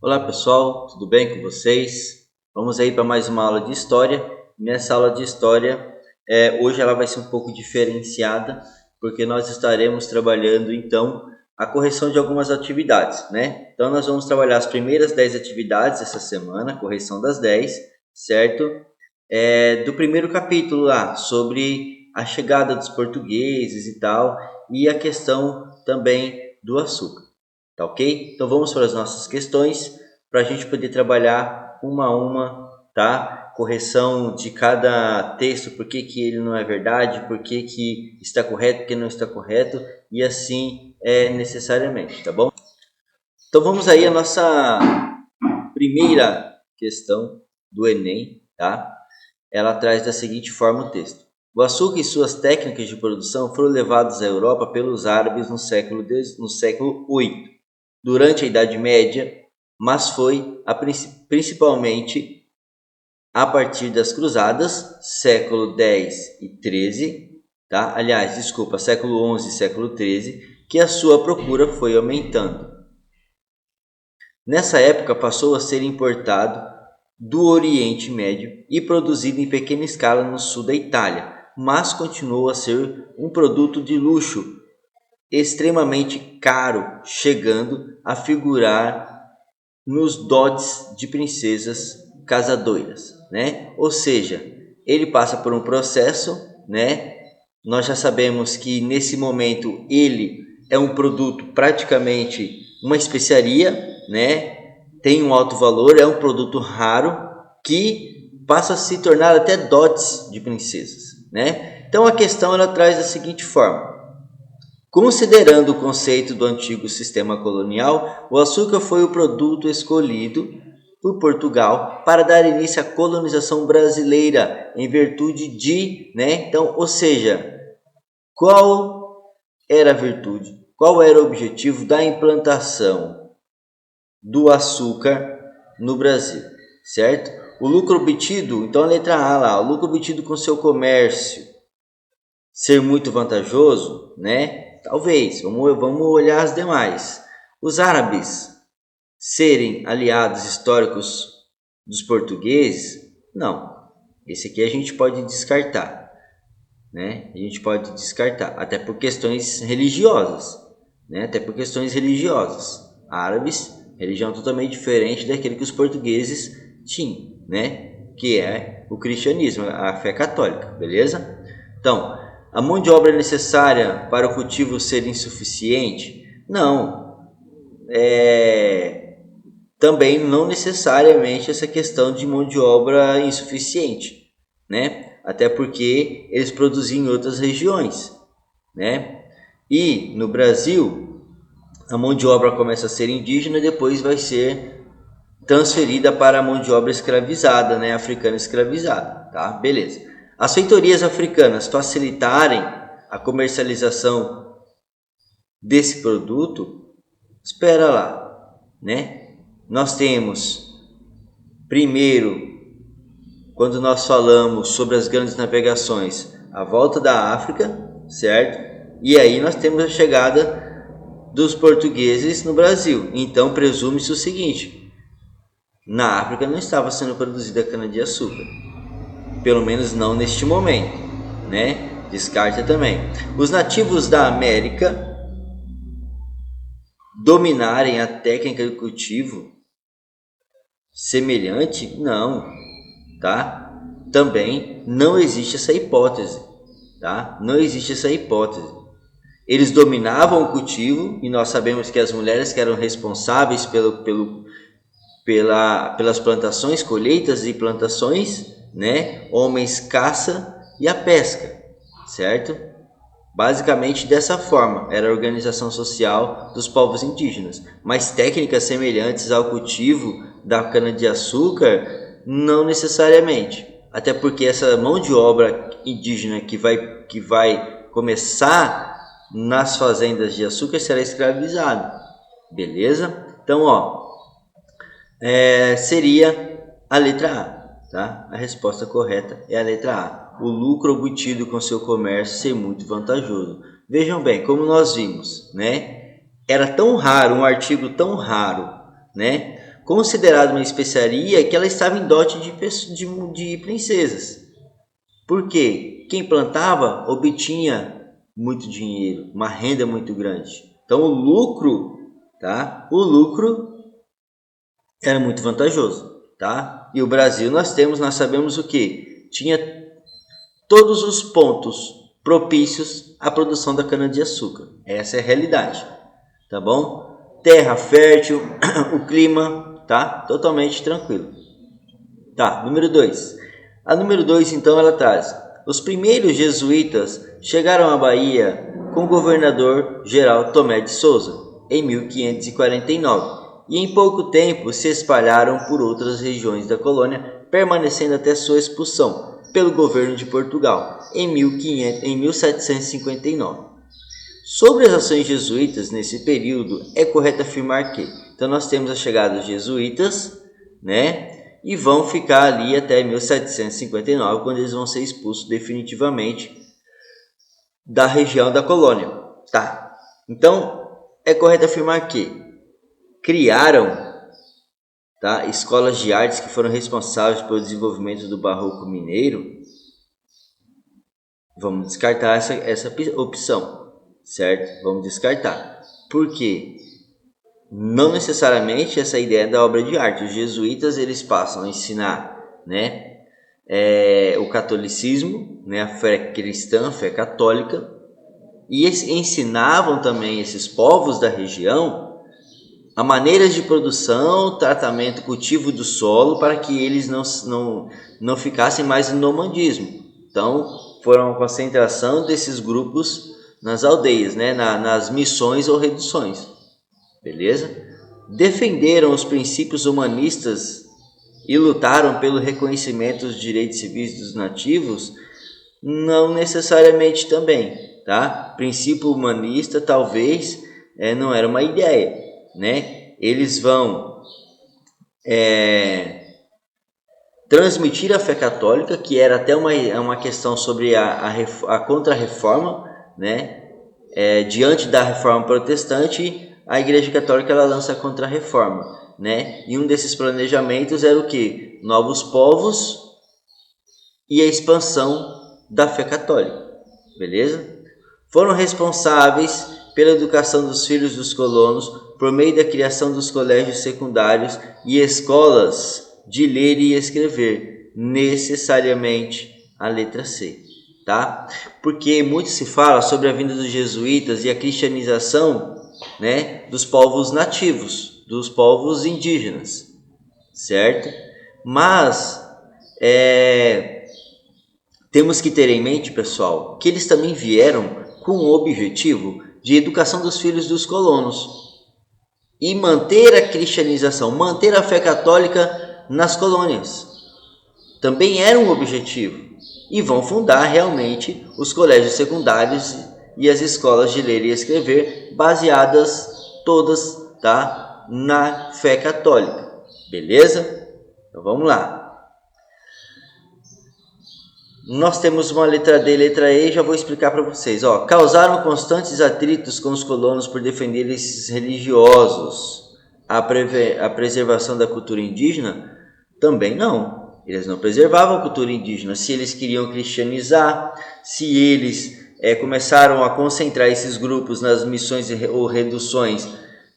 Olá pessoal, tudo bem com vocês? Vamos aí para mais uma aula de História. Nessa aula de História, hoje ela vai ser um pouco diferenciada, porque nós estaremos trabalhando então a correção de algumas atividades, né? Então nós vamos trabalhar as primeiras 10 atividades essa semana, correção das 10, certo? Do primeiro capítulo lá, sobre a chegada dos portugueses e tal, e a questão também do açúcar. Tá ok? Então vamos para as nossas questões para a gente poder trabalhar uma a uma, tá? Correção de cada texto, por que ele não é verdade, por que está correto, por que não está correto, e assim necessariamente, tá bom? Então vamos aí à nossa primeira questão do Enem, tá? Ela traz da seguinte forma o texto. O açúcar e suas técnicas de produção foram levados à Europa pelos árabes no século VIII, durante a Idade Média, mas foi principalmente a partir das Cruzadas, século X e XIII, tá? Aliás, desculpa, século XI e século XIII, que a sua procura foi aumentando. Nessa época passou a ser importado do Oriente Médio e produzido em pequena escala no sul da Itália, mas continuou a ser um produto de luxo extremamente caro, chegando a figurar nos dotes de princesas casadoiras, né? Ou seja, ele passa por um processo, né? Nós já sabemos que nesse momento ele é um produto praticamente uma especiaria, né? Tem um alto valor, é um produto raro que passa a se tornar até dotes de princesas, né? Então a questão ela traz da seguinte forma: considerando o conceito do antigo sistema colonial, o açúcar foi o produto escolhido por Portugal para dar início à colonização brasileira em virtude de, né? Então, ou seja, qual era a virtude? Qual era o objetivo da implantação do açúcar no Brasil, certo? O lucro obtido, então a letra A lá, o lucro obtido com seu comércio ser muito vantajoso, né? Talvez, vamos olhar as demais. Os árabes serem aliados históricos dos portugueses? Não. Esse aqui a gente pode descartar, né? A gente pode descartar, até por questões religiosas, né? Até por questões religiosas. Árabes, religião totalmente diferente daquele que os portugueses tinham, né? Que é o cristianismo, a fé católica, beleza? Então, a mão de obra necessária para o cultivo ser insuficiente? Não. Também não necessariamente essa questão de mão de obra insuficiente, né? Até porque eles produziam em outras regiões, né? E no Brasil, a mão de obra começa a ser indígena e depois vai ser transferida para a mão de obra escravizada, né? Africana escravizada, tá? Beleza. As feitorias africanas facilitarem a comercialização desse produto? Espera lá, né? Nós temos, primeiro, quando nós falamos sobre as grandes navegações, a volta da África, certo? E aí nós temos a chegada dos portugueses no Brasil. Então presume-se o seguinte: na África não estava sendo produzida cana-de-açúcar, pelo menos não neste momento, né? Descarta também. Os nativos da América dominarem a técnica de cultivo semelhante? Não, tá? Também não existe essa hipótese, tá? Não existe essa hipótese. Eles dominavam o cultivo e nós sabemos que as mulheres que eram responsáveis pelas plantações, colheitas e plantações, né? Homens caça e a pesca, certo? Basicamente dessa forma era a organização social dos povos indígenas, mas técnicas semelhantes ao cultivo da cana-de-açúcar não necessariamente, até porque essa mão de obra indígena que vai começar nas fazendas de açúcar será escravizada, beleza? Então, seria a letra A, tá? A resposta correta é a letra A. O lucro obtido com seu comércio ser muito vantajoso. Vejam bem, como nós vimos, né? Era tão raro, um artigo tão raro, né? considerada uma especiaria que ela estava em dote de princesas. Por quê? Quem plantava obtinha muito dinheiro, uma renda muito grande. Então o lucro, tá? O lucro era muito vantajoso, tá? E o Brasil nós sabemos o que? Tinha todos os pontos propícios à produção da cana-de-açúcar. Essa é a realidade, tá bom? Terra fértil, o clima, tá? Totalmente tranquilo. Tá, número 2. A número 2, então, ela traz: os primeiros jesuítas chegaram à Bahia com o governador-geral Tomé de Souza, em 1549, e em pouco tempo se espalharam por outras regiões da colônia, permanecendo até sua expulsão pelo governo de Portugal, em 1759. Sobre as ações jesuítas nesse período, é correto afirmar que, então nós temos a chegada dos jesuítas, né? E vão ficar ali até 1759, quando eles vão ser expulsos definitivamente da região da colônia. Tá? Então, é correto afirmar que criaram, tá, escolas de artes que foram responsáveis pelo desenvolvimento do barroco mineiro. Vamos descartar essa opção, certo? Vamos descartar. Por quê? Não necessariamente essa ideia da obra de arte. Os jesuítas eles passam a ensinar, né, o catolicismo, né, a fé cristã, a fé católica, e ensinavam também esses povos da região a maneiras de produção, tratamento, cultivo do solo, para que eles não ficassem mais no nomadismo. Então, foram a concentração desses grupos nas aldeias, né, nas missões ou reduções. Beleza? Defenderam os princípios humanistas e lutaram pelo reconhecimento dos direitos civis dos nativos? Não necessariamente também, tá? Princípio humanista talvez não era uma ideia, né? Eles vão transmitir a fé católica, que era até uma questão sobre a contra-reforma, né? Diante da reforma protestante, a Igreja Católica ela lança a Contra-Reforma, né? E um desses planejamentos era o quê? Novos povos e a expansão da fé católica, beleza? Foram responsáveis pela educação dos filhos dos colonos por meio da criação dos colégios secundários e escolas de ler e escrever, necessariamente a letra C, tá? Porque muito se fala sobre a vinda dos jesuítas e a cristianização, né, dos povos nativos, dos povos indígenas, certo? Mas temos que ter em mente, pessoal, que eles também vieram com o objetivo de educação dos filhos dos colonos e manter a cristianização, manter a fé católica nas colônias. Também era um objetivo. E vão fundar realmente os colégios secundários e as escolas de ler e escrever, baseadas todas, tá, na fé católica. Beleza? Então vamos lá. Nós temos uma letra D e letra E, já vou explicar para vocês. Ó, causaram constantes atritos com os colonos por defender esses religiosos. A preservação da cultura indígena? Também não. Eles não preservavam a cultura indígena. Se eles queriam cristianizar, se eles começaram a concentrar esses grupos nas missões ou reduções,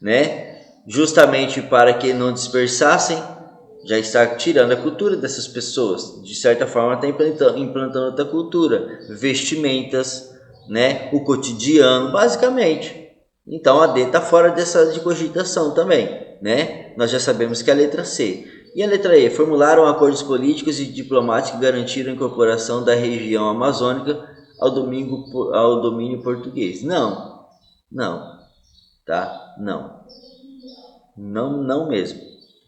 né, justamente para que não dispersassem, já está tirando a cultura dessas pessoas. De certa forma está implantando outra cultura, vestimentas, né, o cotidiano, basicamente. Então a D está fora de cogitação também, né? Nós já sabemos que é a letra C. E a letra E, formularam acordos políticos e diplomáticos que garantiram a incorporação da região amazônica ao domínio português. Não, tá? Não mesmo,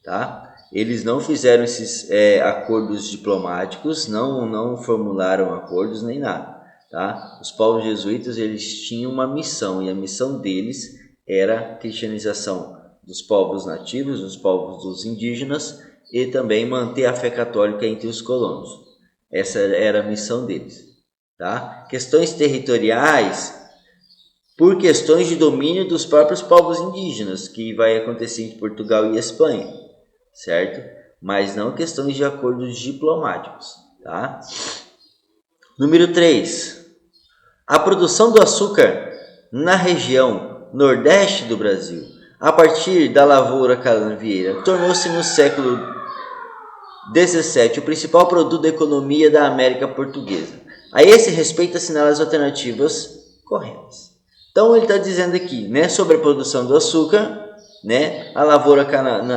tá? Eles não fizeram esses acordos diplomáticos, não formularam acordos nem nada, tá? Os povos jesuítas eles tinham uma missão e a missão deles era a cristianização dos povos nativos, dos povos dos indígenas e também manter a fé católica entre os colonos. Essa era a missão deles, tá? Questões territoriais, por questões de domínio dos próprios povos indígenas, que vai acontecer entre Portugal e Espanha, certo? Mas não questões de acordos diplomáticos, tá? Número 3. A produção do açúcar na região nordeste do Brasil, a partir da lavoura canavieira, tornou-se no século XVII o principal produto da economia da América Portuguesa. A esse respeito, assinala as alternativas corretas. Então, ele está dizendo aqui, né, sobre a produção do açúcar, né,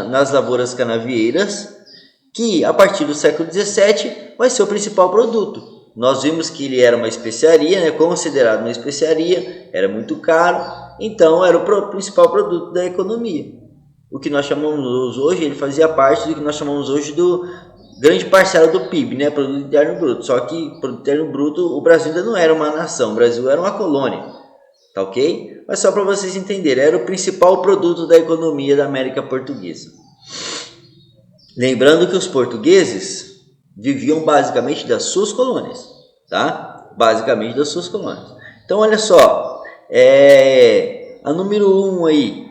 nas lavouras canavieiras, que a partir do século XVII vai ser o principal produto. Nós vimos que ele era uma especiaria, né, considerado uma especiaria, era muito caro, então era o principal produto da economia. O que nós chamamos hoje, ele fazia parte do que nós chamamos hoje do grande parcela do PIB, né, Produto Interno Bruto. Só que Produto Interno Bruto, o Brasil ainda não era uma nação, o Brasil era uma colônia, tá ok? Mas só para vocês entenderem, era o principal produto da economia da América Portuguesa. Lembrando que os portugueses viviam basicamente das suas colônias, tá? Basicamente das suas colônias. Então, olha só, a número 1 aí,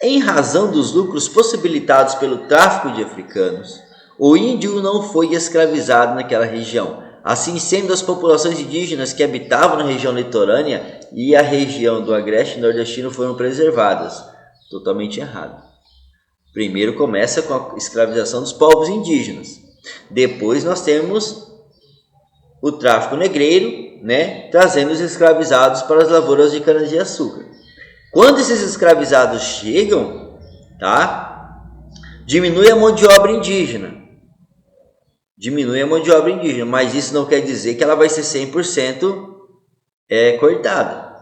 em razão dos lucros possibilitados pelo tráfico de africanos, o índio não foi escravizado naquela região. Assim sendo, as populações indígenas que habitavam na região litorânea e a região do agreste nordestino foram preservadas. Totalmente errado. Primeiro começa com a escravização dos povos indígenas. Depois nós temos o tráfico negreiro, né, trazendo os escravizados para as lavouras de cana-de-açúcar. Quando esses escravizados chegam, tá, diminui a mão de obra indígena. Mas isso não quer dizer que ela vai ser 100% cortada,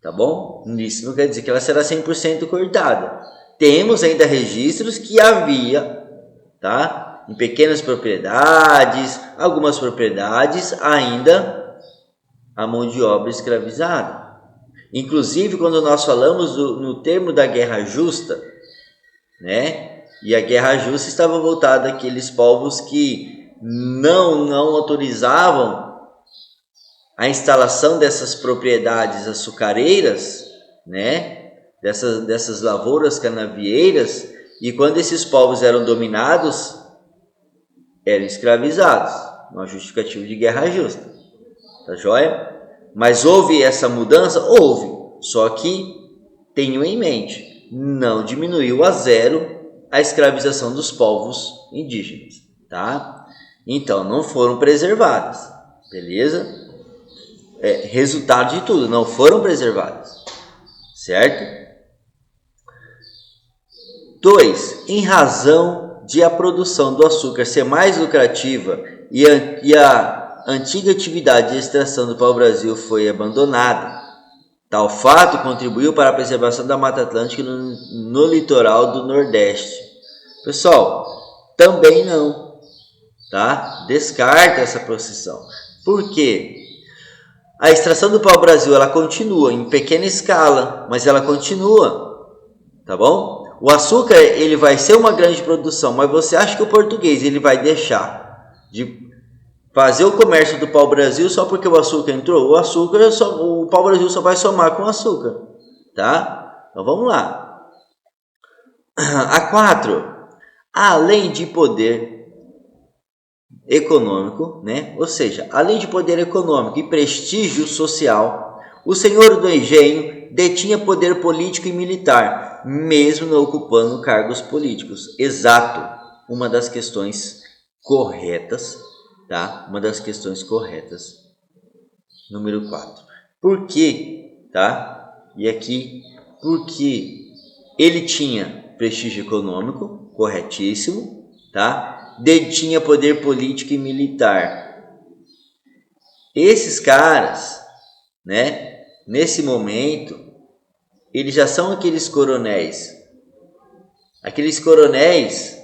tá bom? Isso não quer dizer que ela será 100% cortada. Temos ainda registros que havia, tá, em pequenas propriedades, algumas propriedades ainda a mão de obra escravizada. Inclusive, quando nós falamos no termo da guerra justa, né? E a guerra justa estava voltada àqueles povos que não autorizavam a instalação dessas propriedades açucareiras, né? Dessas lavouras canavieiras, e quando esses povos eram dominados, eram escravizados. Uma justificativa de guerra justa, tá joia? Mas houve essa mudança? Houve, só que tenham em mente, não diminuiu a zero a escravização dos povos indígenas, tá? Então, não foram preservadas, beleza? Resultado de tudo, não foram preservadas, certo? 2. Em razão de a produção do açúcar ser mais lucrativa e a antiga atividade de extração do pau-brasil foi abandonada, tal fato contribuiu para a preservação da Mata Atlântica no litoral do Nordeste. Pessoal, também não, tá? Descarta essa posição. Por quê? A extração do pau-brasil, ela continua em pequena escala, mas ela continua, tá bom? O açúcar, ele vai ser uma grande produção, mas você acha que o português ele vai deixar de fazer o comércio do pau-brasil só porque o açúcar entrou? O pau-brasil só vai somar com o açúcar, tá? Então vamos lá. A 4. Além de poder econômico, né? Ou seja, além de poder econômico e prestígio social, o senhor do engenho detinha poder político e militar, mesmo não ocupando cargos políticos. Exato, uma das questões corretas, tá? Uma das questões corretas. Número 4. Por quê, tá? E aqui, porque ele tinha prestígio econômico, corretíssimo, tá? Detinha poder político e militar. Esses caras, né? Nesse momento, eles já são aqueles coronéis. Aqueles coronéis,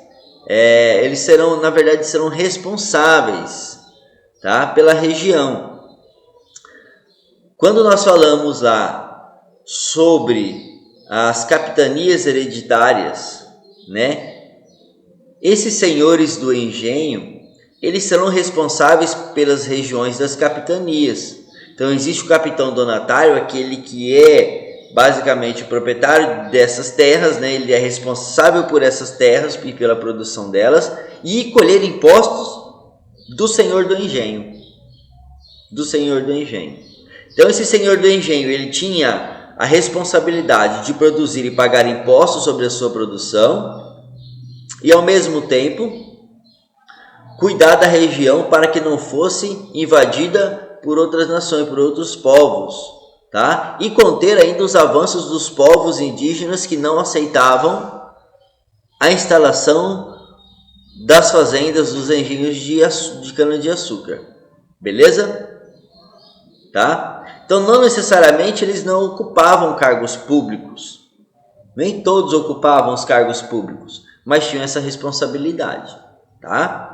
eles serão, na verdade, serão responsáveis, tá? Pela região. Quando nós falamos lá sobre as capitanias hereditárias, né? Esses senhores do engenho, eles serão responsáveis pelas regiões das capitanias. Então, existe o capitão donatário, aquele que é basicamente o proprietário dessas terras, né? Ele é responsável por essas terras e pela produção delas, e colher impostos do senhor do engenho. Do senhor do engenho. Então esse senhor do engenho, ele tinha a responsabilidade de produzir e pagar impostos sobre a sua produção e ao mesmo tempo cuidar da região para que não fosse invadida por outras nações, por outros povos, tá? E conter ainda os avanços dos povos indígenas que não aceitavam a instalação das fazendas, dos engenhos de cana-de-açúcar. Beleza? Tá? Então, não necessariamente eles não ocupavam cargos públicos. Nem todos ocupavam os cargos públicos, mas tinham essa responsabilidade. Tá?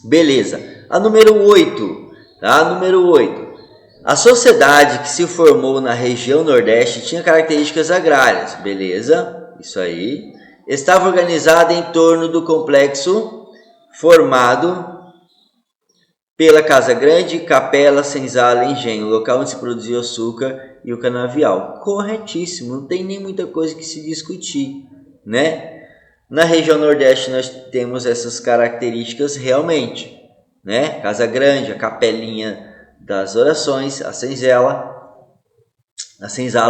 Beleza. A número 8. Tá? Número 8. A sociedade que se formou na região Nordeste tinha características agrárias. Beleza? Isso aí. Estava organizada em torno do complexo formado pela Casa Grande, Capela, Senzala, Engenho, local onde se produzia o açúcar e o canavial. Corretíssimo, não tem nem muita coisa que se discutir, né? Na região Nordeste nós temos essas características realmente, né? Casa Grande, a capelinha das orações, a senzala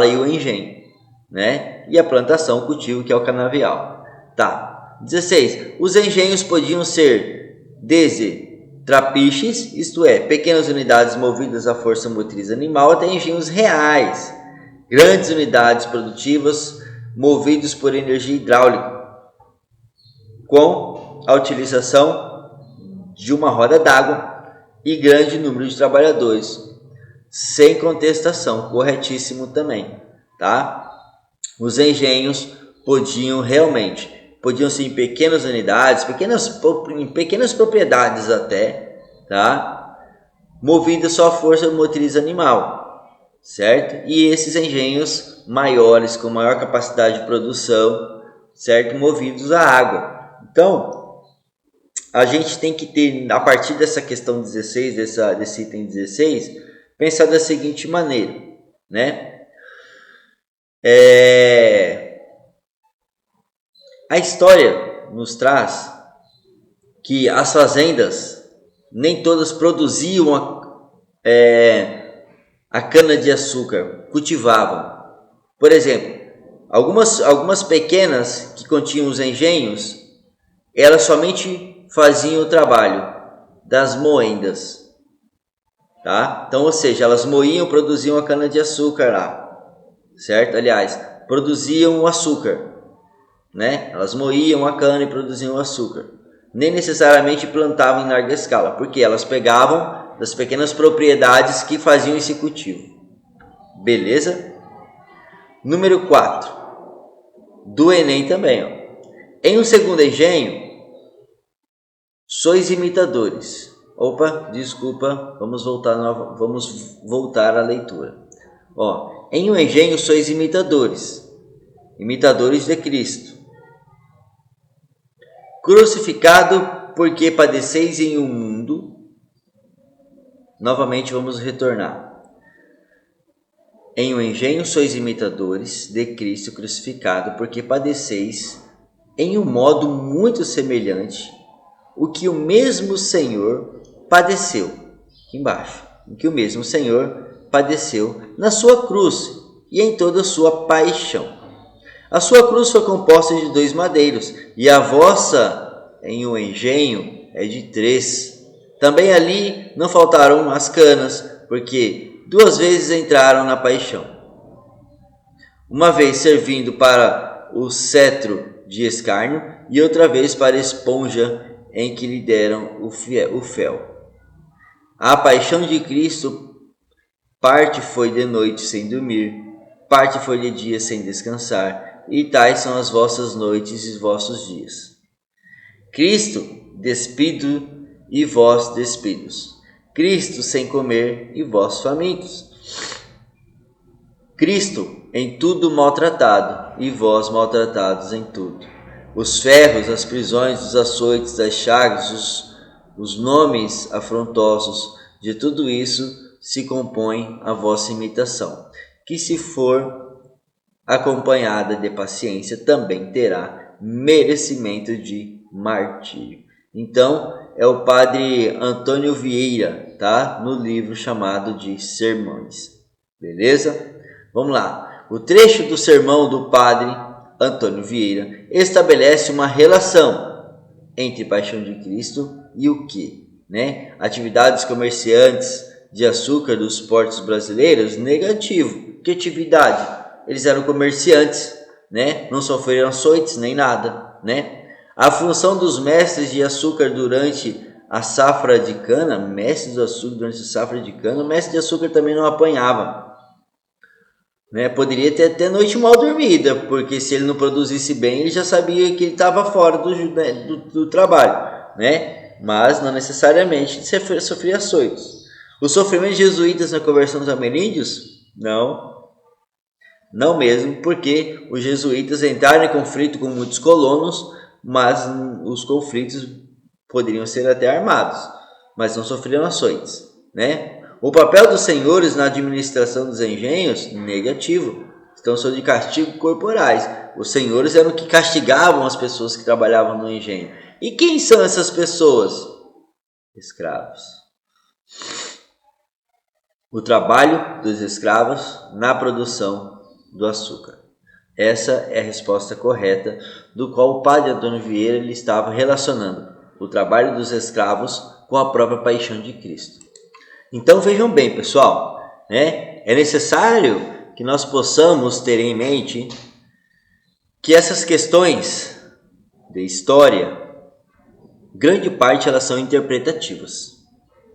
e o engenho, né? E a plantação, o cultivo, que é o canavial. Tá. 16. Os engenhos podiam ser desde trapiches, isto é, pequenas unidades movidas à força motriz animal, até engenhos reais, grandes unidades produtivas movidos por energia hidráulica, com a utilização de uma roda d'água e grande número de trabalhadores, sem contestação, corretíssimo também, tá? Os engenhos podiam ser em pequenas unidades, em pequenas propriedades até, tá? Movidas só à força motriz animal, certo? E esses engenhos maiores, com maior capacidade de produção, certo? Movidos a água. Então, a gente tem que ter, a partir dessa questão 16, desse item 16, pensar da seguinte maneira, né? A história nos traz que as fazendas nem todas produziam a cana-de-açúcar, cultivavam. Por exemplo, algumas pequenas que continham os engenhos, elas somente faziam o trabalho das moendas. Tá? Então, ou seja, elas moíam, produziam a cana-de-açúcar lá, certo? Aliás, produziam o açúcar. Né? Elas moíam a cana e produziam açúcar. Nem necessariamente plantavam em larga escala, porque elas pegavam das pequenas propriedades que faziam esse cultivo. Beleza? Número 4. Do Enem também. Ó. Em um segundo engenho, sois imitadores. Opa, desculpa, vamos voltar à leitura. Ó, em um engenho sois imitadores de Cristo. Crucificado, porque padeceis em um mundo. Novamente vamos retornar. Em um engenho sois imitadores de Cristo crucificado, porque padeceis em um modo muito semelhante o que o mesmo Senhor padeceu. Aqui embaixo. O que o mesmo Senhor padeceu na sua cruz e em toda a sua paixão. A sua cruz foi composta de 2 madeiros, e a vossa em um engenho é de 3. Também ali não faltaram as canas, porque 2 vezes entraram na paixão. Uma vez servindo para o cetro de escárnio, e outra vez para a esponja em que lhe deram o fel. A paixão de Cristo, parte foi de noite sem dormir, parte foi de dia sem descansar, e tais são as vossas noites e os vossos dias. Cristo despido e vós despidos. Cristo sem comer e vós famintos. Cristo em tudo maltratado e vós maltratados em tudo. Os ferros, as prisões, os açoites, as chagas, os nomes afrontosos, de tudo isso se compõe a vossa imitação. que se for acompanhada de paciência, também terá merecimento de martírio. Então, é o padre Antônio Vieira, tá? No livro chamado de Sermões. Beleza? Vamos lá. O trecho do sermão do padre Antônio Vieira estabelece uma relação entre paixão de Cristo e o quê? Né? Atividades comerciantes de açúcar dos portos brasileiros? Negativo. Que atividade? Eles eram comerciantes, né? Não sofreram açoites nem nada, né? A função dos mestres de açúcar durante a safra de cana, mestres de açúcar durante a safra de cana, o mestre de açúcar também não apanhava, né? Poderia ter até noite mal dormida, porque se ele não produzisse bem, ele já sabia que ele estava fora do trabalho, né? Mas não necessariamente sofria açoites. O sofrimento jesuítas na conversão dos ameríndios? Não mesmo, porque os jesuítas entraram em conflito com muitos colonos, mas os conflitos poderiam ser até armados, mas não sofreram açoites, né? O papel dos senhores na administração dos engenhos? Negativo. Estão sob castigo corporais. Os senhores eram que castigavam as pessoas que trabalhavam no engenho. E quem são essas pessoas? Escravos. O trabalho dos escravos na produção do açúcar. Essa é a resposta correta, do qual o padre Antônio Vieira ele estava relacionando o trabalho dos escravos com a própria paixão de Cristo. Então vejam bem, pessoal, né? É necessário que nós possamos ter em mente que essas questões de história, grande parte elas são interpretativas,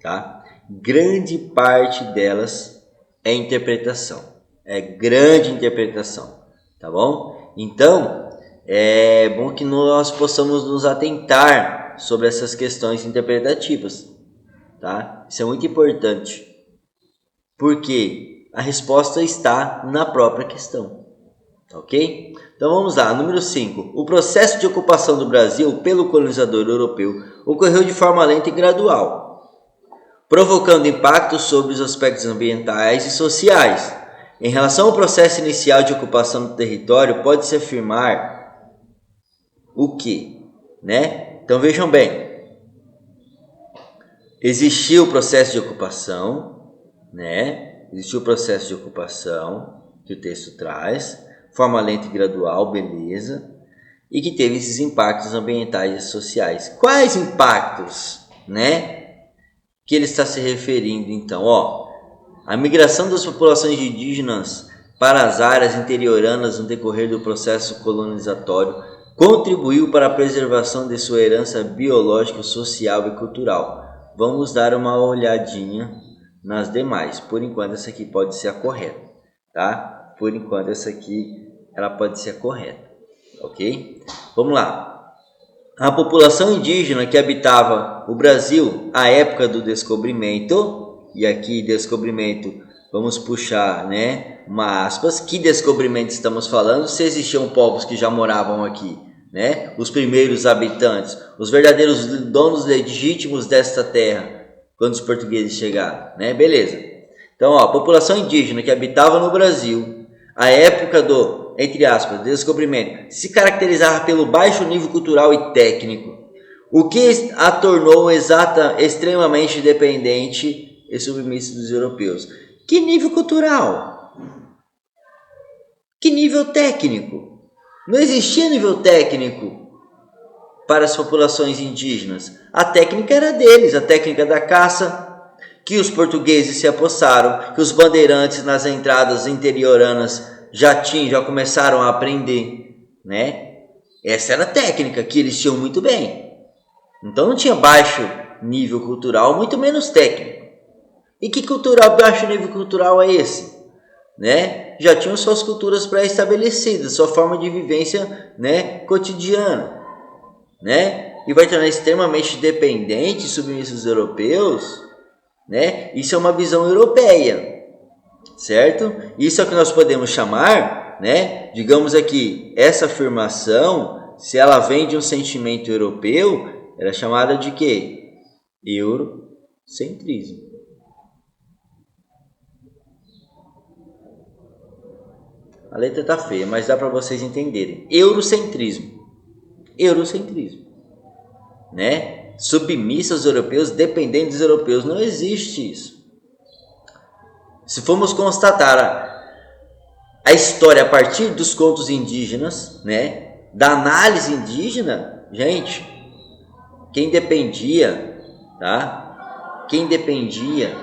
tá? Grande parte delas é interpretação, é grande interpretação, tá bom? Então, é bom que nós possamos nos atentar sobre essas questões interpretativas, tá? Isso é muito importante, porque a resposta está na própria questão, ok? Então vamos lá, número 5. O processo de ocupação do Brasil pelo colonizador europeu ocorreu de forma lenta e gradual, provocando impactos sobre os aspectos ambientais e sociais. Em relação ao processo inicial de ocupação do território, pode-se afirmar o quê? Né? Então vejam bem, existiu o processo de ocupação, né? Existiu o processo de ocupação que o texto traz, forma lenta e gradual, beleza, e que teve esses impactos ambientais e sociais. Quais impactos, né? Que ele está se referindo, então? A migração das populações indígenas para as áreas interioranas no decorrer do processo colonizatório contribuiu para a preservação de sua herança biológica, social e cultural. Vamos dar uma olhadinha nas demais. Por enquanto, essa aqui pode ser a correta, tá? Por enquanto, essa aqui ela pode ser a correta, ok? Vamos lá. A população indígena que habitava o Brasil à época do descobrimento, e aqui descobrimento, vamos puxar, né, uma aspas, que descobrimento estamos falando? Se existiam povos que já moravam aqui, né, os primeiros habitantes, os verdadeiros donos legítimos desta terra, quando os portugueses chegaram, né, beleza. Então, a população indígena que habitava no Brasil à época do, entre aspas, descobrimento, se caracterizava pelo baixo nível cultural e técnico, o que a tornou extremamente dependente e submissa dos europeus. Que nível cultural? Que nível técnico? Não existia nível técnico para as populações indígenas. A técnica era deles, a técnica da caça, que os portugueses se apossaram, que os bandeirantes nas entradas interioranas já começaram a aprender, né? Essa era a técnica que eles tinham muito bem. Então não tinha baixo nível cultural, muito menos técnico. E que baixo nível cultural é esse? Né? Já tinham suas culturas pré-estabelecidas, sua forma de vivência, né, cotidiana, né? E vai tornar extremamente dependente e submisso aos europeus, né? Isso é uma visão europeia. Certo? Isso é o que nós podemos chamar, né? Digamos aqui, essa afirmação, se ela vem de um sentimento europeu, ela é chamada de quê? Eurocentrismo. A letra tá feia, mas dá para vocês entenderem. Eurocentrismo. Eurocentrismo. Né? Submissa aos europeus, dependente dos europeus. Não existe isso. Se formos constatar a história a partir dos contos indígenas, né? Da análise indígena, gente, quem dependia, tá? Quem dependia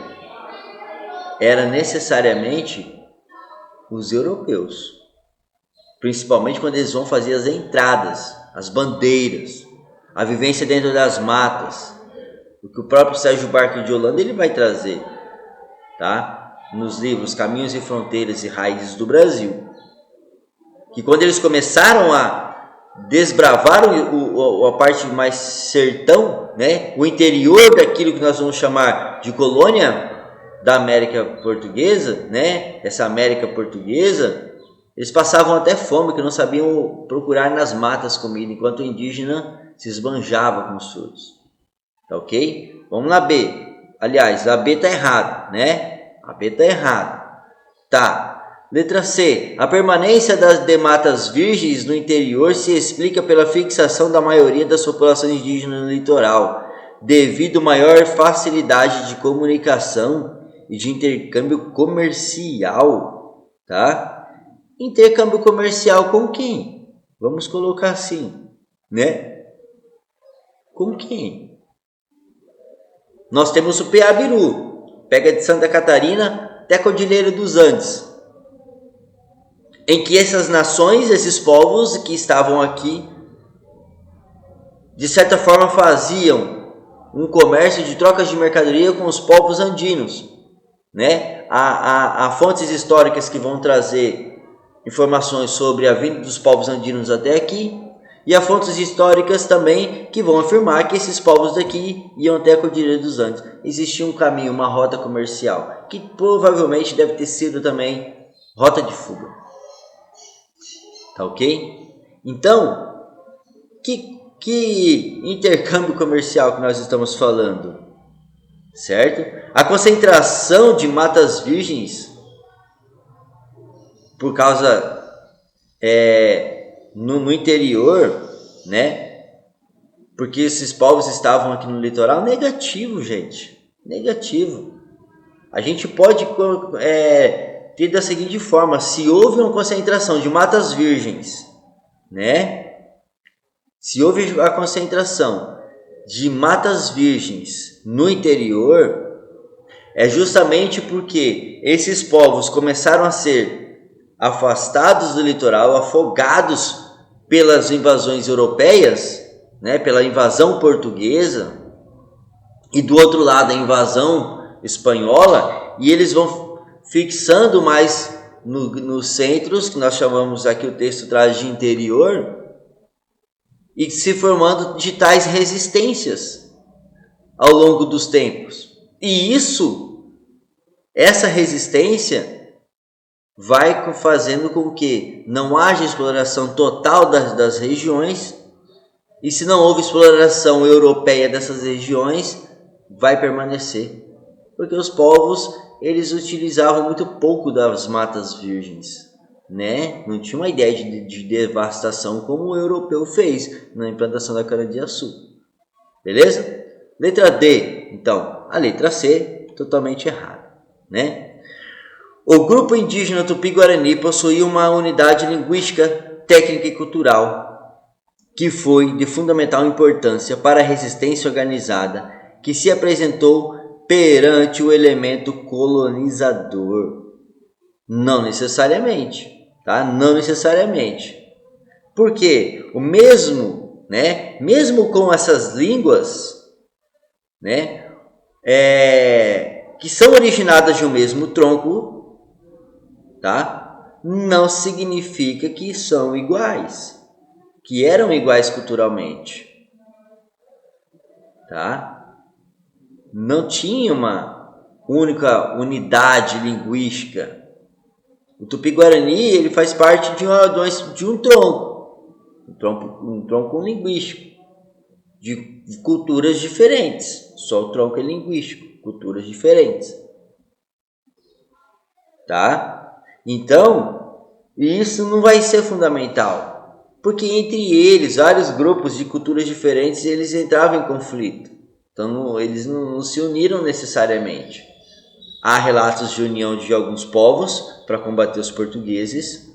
era necessariamente os europeus. Principalmente quando eles vão fazer as entradas, as bandeiras, a vivência dentro das matas. O que o próprio Sérgio Buarque de Holanda ele vai trazer, tá? Nos livros Caminhos e Fronteiras e Raízes do Brasil. Que quando eles começaram a desbravar a parte mais sertão, né? O interior daquilo que nós vamos chamar de colônia da América Portuguesa, né? Essa América Portuguesa, eles passavam até fome, que não sabiam procurar nas matas comida, enquanto o indígena se esbanjava com os frutos. Tá ok? Vamos na B. Aliás, a B tá errado, né? A B tá errado. Tá. Letra C. A permanência das matas virgens no interior se explica pela fixação da maioria das populações indígenas no litoral, devido à maior facilidade de comunicação e de intercâmbio comercial, tá? Intercâmbio comercial com quem? Vamos colocar assim, né? Com quem? Nós temos o Peabiru, pega de Santa Catarina até a Cordilheira dos Andes, em que essas nações, esses povos que estavam aqui, de certa forma faziam um comércio de trocas de mercadoria com os povos andinos, né? Há fontes históricas que vão trazer informações sobre a vinda dos povos andinos até aqui, e há fontes históricas também que vão afirmar que esses povos daqui iam até a Cordilheira dos Andes. Existia um caminho, uma rota comercial, que provavelmente deve ter sido também rota de fuga. Tá ok? Então, que intercâmbio comercial que nós estamos falando? Certo? A concentração de matas virgens por causa no interior, né? Porque esses povos estavam aqui no litoral, negativo, gente, negativo. A gente pode ter da seguinte forma: se houve uma concentração de matas virgens, né? Se houve a concentração de matas virgens no interior, é justamente porque esses povos começaram a ser afastados do litoral, afogados pelas invasões europeias, né, pela invasão portuguesa, e do outro lado a invasão espanhola, e eles vão fixando mais nos centros, que nós chamamos aqui, o texto traz de interior, e se formando de tais resistências ao longo dos tempos. E essa resistência vai fazendo com que não haja exploração total das regiões, e se não houve exploração europeia dessas regiões, vai permanecer. Porque os povos, eles utilizavam muito pouco das matas virgens, né? Não tinha uma ideia de devastação como o europeu fez na implantação da cana-de-açúcar. Beleza? Letra D, então. A letra C, totalmente errada, né? O grupo indígena Tupi-Guarani possuía uma unidade linguística, técnica e cultural que foi de fundamental importância para a resistência organizada que se apresentou perante o elemento colonizador. Não necessariamente, tá? Não necessariamente. Porque o mesmo, né? Mesmo com essas línguas, né? Que são originadas de um mesmo tronco, tá? Não significa que são iguais, que eram iguais culturalmente, tá? Não tinha uma única unidade linguística. O Tupi-Guarani, ele faz parte de um tronco linguístico, de culturas diferentes. Só o tronco é linguístico, culturas diferentes, tá? Então, E isso não vai ser fundamental, porque entre eles, vários grupos de culturas diferentes, eles entravam em conflito. Então eles não se uniram necessariamente. Há relatos de união de alguns povos para combater os portugueses,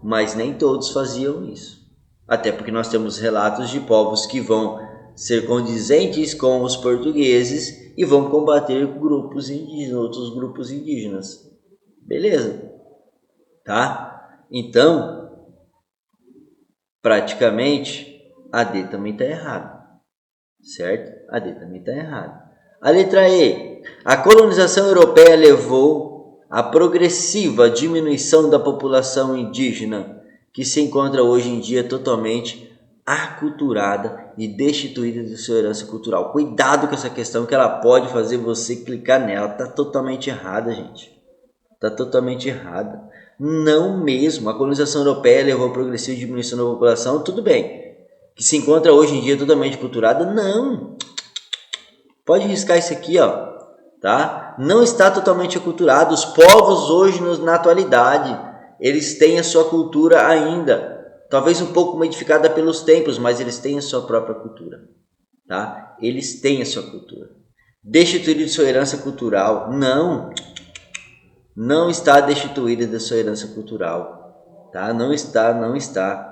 mas nem todos faziam isso. Até porque nós temos relatos de povos que vão ser condizentes com os portugueses e vão combater grupos indígenas, outros grupos indígenas. Beleza, tá? Então, praticamente, a D também está errada, certo? A D também está errada. A letra E. A colonização europeia levou à progressiva diminuição da população indígena, que se encontra hoje em dia totalmente aculturada e destituída de sua herança cultural. Cuidado com essa questão, que ela pode fazer você clicar nela. Está totalmente errada, gente. Está totalmente errada. Não mesmo. A colonização europeia levou à progressiva diminuição da população, tudo bem. Que se encontra hoje em dia totalmente aculturada, não. Pode riscar isso aqui, ó, tá? Não está totalmente aculturado. Os povos hoje, na atualidade, eles têm a sua cultura ainda. Talvez um pouco modificada pelos tempos, mas eles têm a sua própria cultura, tá? Eles têm a sua cultura. Destituído de sua herança cultural? Não. Não está destituído da sua herança cultural, tá? Não está.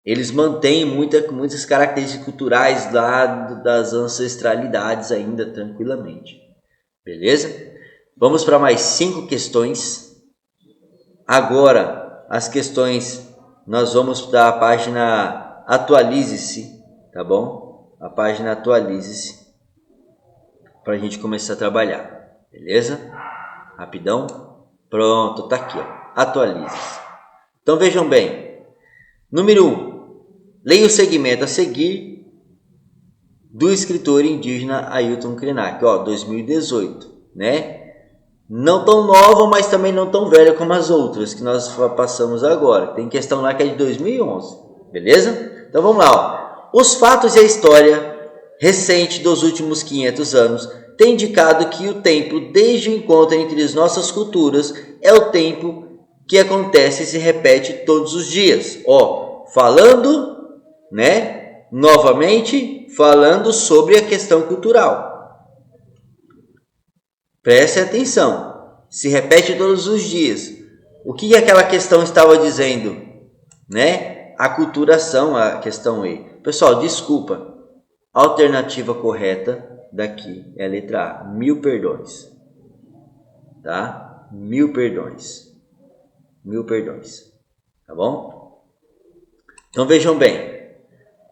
Eles mantêm muitas características culturais lá das ancestralidades ainda, tranquilamente. Beleza? Vamos para mais 5 questões. Agora, as questões, nós vamos para a página Atualize-se, tá bom? A página Atualize-se, para a gente começar a trabalhar. Beleza? Rapidão. Pronto, tá aqui, ó. Atualize-se. Então, vejam bem. Número 1. Leia o segmento a seguir do escritor indígena Ailton Krenak, 2018, né? Não tão nova, mas também não tão velha como as outras que nós passamos agora. Tem questão lá que é de 2011, beleza? Então vamos lá, ó. Os fatos e a história recente dos últimos 500 anos têm indicado que o tempo desde o encontro entre as nossas culturas é o tempo que acontece e se repete todos os dias. Falando, né? Novamente, falando sobre a questão cultural. Preste atenção. Se repete todos os dias. O que aquela questão estava dizendo? Né? Aculturação, a questão E. Pessoal, desculpa. A alternativa correta daqui é a letra A. 1000 perdões. Tá? 1000 perdões. 1000 perdões. Tá bom? Então vejam bem.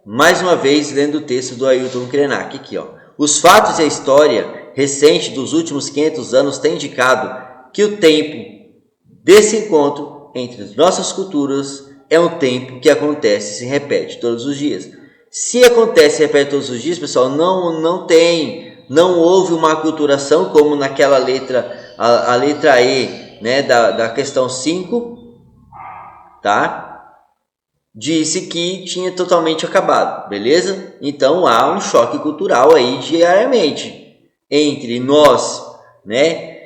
Mais uma vez, lendo o texto do Ailton Krenak, aqui, ó. Os fatos e a história recente dos últimos 500 anos têm indicado que o tempo desse encontro entre as nossas culturas é um tempo que acontece e se repete todos os dias. Se acontece e repete todos os dias, pessoal, não houve uma aculturação como naquela letra, a letra E, né, da questão 5, tá? Disse que tinha totalmente acabado, beleza? Então há um choque cultural aí diariamente entre nós, né?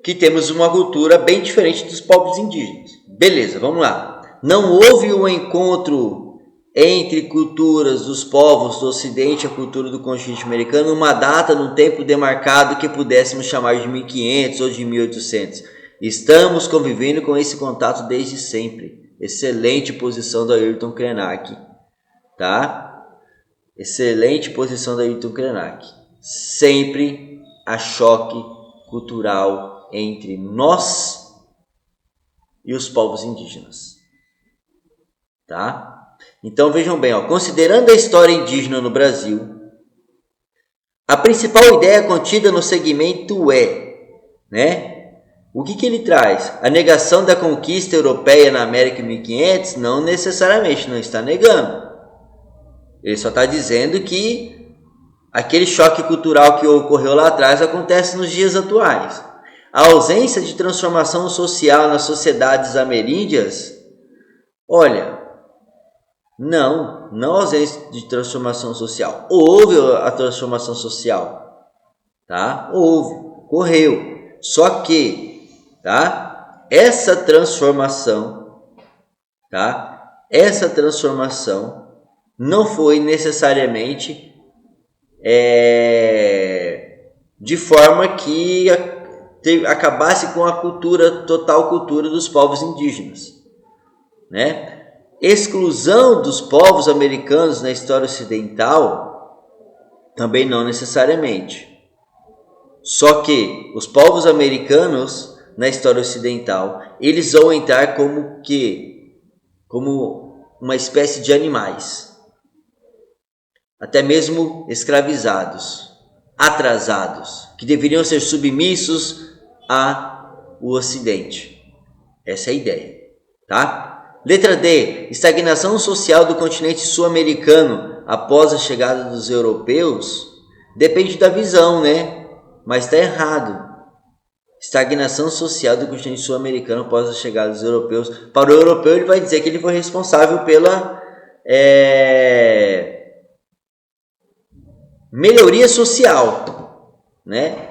Que temos uma cultura bem diferente dos povos indígenas. Beleza, vamos lá. Não houve um encontro entre culturas dos povos do Ocidente e a cultura do continente americano, uma data, num tempo demarcado que pudéssemos chamar de 1500 ou de 1800. Estamos convivendo com esse contato desde sempre. Excelente posição do Ailton Krenak, tá? Excelente posição do Ailton Krenak. Sempre há choque cultural entre nós e os povos indígenas, tá? Então vejam bem, considerando a história indígena no Brasil, a principal ideia contida no segmento é, né? O que ele traz? A negação da conquista europeia na América em 1500? Não necessariamente, não está negando. Ele só está dizendo que aquele choque cultural que ocorreu lá atrás acontece nos dias atuais. A ausência de transformação social nas sociedades ameríndias? Olha, não ausência de transformação social. Houve a transformação social, tá? Houve, ocorreu. Só que, tá? essa transformação, tá? Essa transformação não foi necessariamente de forma que acabasse com a total cultura dos povos indígenas, né? Exclusão dos povos americanos na história ocidental também não necessariamente. Só que os povos americanos na história ocidental, eles vão entrar como uma espécie de animais, até mesmo escravizados, atrasados, que deveriam ser submissos ao Ocidente. Essa é a ideia, tá? Letra D. Estagnação social do continente sul-americano após a chegada dos europeus. Depende da visão, né? Mas está errado. Estagnação social do continente sul-americano após a chegada dos europeus. Para o europeu, ele vai dizer que ele foi responsável pela melhoria social, né?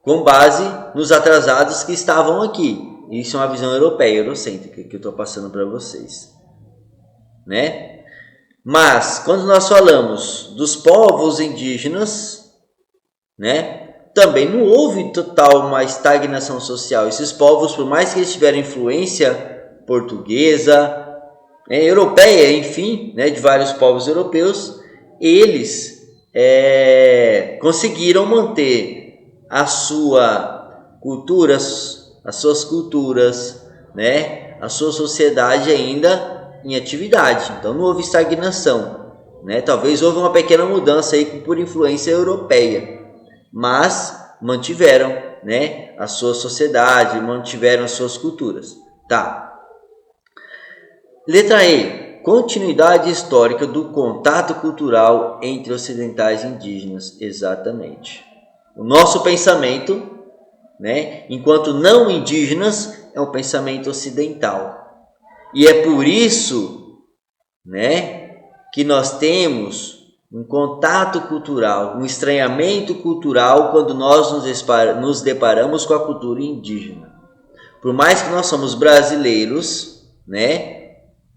Com base nos atrasados que estavam aqui. Isso é uma visão europeia, eurocêntrica, que eu estou passando para vocês, né? Mas, quando nós falamos dos povos indígenas, né? Também não houve total uma estagnação social. Esses povos, por mais que eles tiveram influência portuguesa, europeia, enfim, né? De vários povos europeus, eles conseguiram manter a sua cultura, as suas culturas, né? A sua sociedade ainda em atividade. Então não houve estagnação, né? Talvez houve uma pequena mudança aí por influência europeia, mas mantiveram, né, a sua sociedade, mantiveram as suas culturas, tá? Letra E. Continuidade histórica do contato cultural entre ocidentais e indígenas. Exatamente. O nosso pensamento, né, enquanto não indígenas, é um pensamento ocidental. E é por isso, né, que nós temos um contato cultural, um estranhamento cultural quando nós nos deparamos com a cultura indígena. Por mais que nós somos brasileiros, né,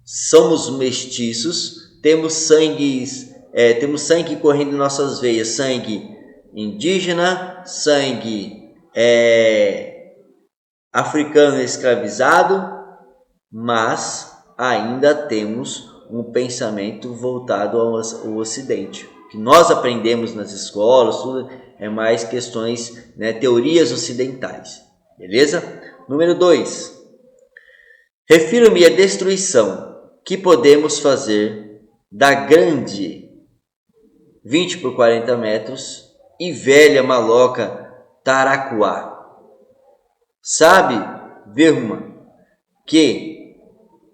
somos mestiços, temos sangue correndo em nossas veias, sangue indígena, sangue africano escravizado, mas ainda temos um pensamento voltado ao Ocidente. O que nós aprendemos nas escolas, tudo é mais questões, né, teorias ocidentais. Beleza? Número 2. Refiro-me à destruição que podemos fazer da grande 20 por 40 metros e velha maloca Taracuá. Sabe, Verma, que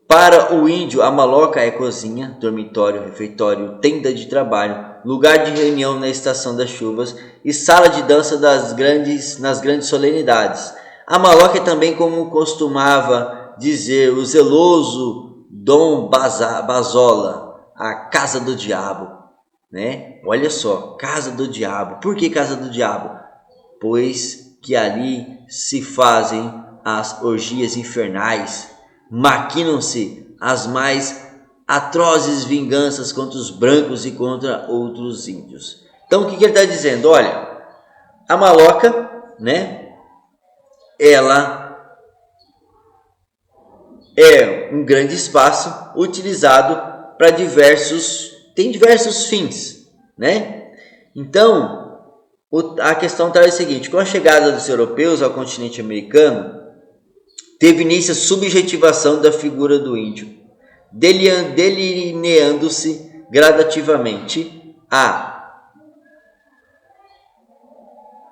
para o índio a maloca é cozinha, dormitório, refeitório, tenda de trabalho, lugar de reunião na estação das chuvas e sala de dança nas grandes solenidades. A maloca é também, como costumava dizer o zeloso Dom Bazola, a casa do diabo, né? Olha só, casa do diabo. Por que casa do diabo? Pois que ali se fazem as orgias infernais, maquinam-se as mais atrozes vinganças contra os brancos e contra outros índios. Então, o que ele está dizendo? Olha, a maloca, né? Ela é um grande espaço utilizado para diversos fins, né? Então, a questão traz o seguinte: com a chegada dos europeus ao continente americano, teve início a subjetivação da figura do índio, delineando-se gradativamente a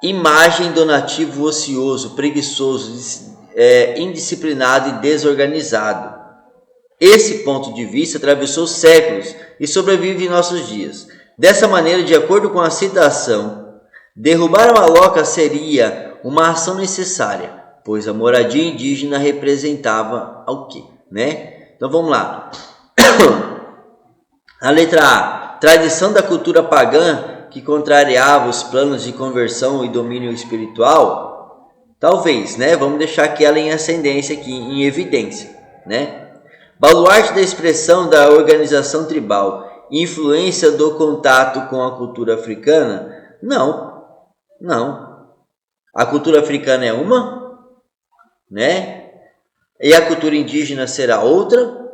imagem do nativo ocioso, preguiçoso, indisciplinado e desorganizado. Esse ponto de vista atravessou séculos e sobrevive em nossos dias. Dessa maneira, de acordo com a citação, derrubar a maloca seria uma ação necessária, pois a moradia indígena representava o quê, né? Então vamos lá. A letra A. Tradição da cultura pagã que contrariava os planos de conversão e domínio espiritual. Talvez, né? Vamos deixar aqui ela em ascendência, aqui em evidência, né? Baluarte da expressão da organização tribal, influência do contato com a cultura africana? Não, não. A cultura africana é uma, né? E a cultura indígena será outra.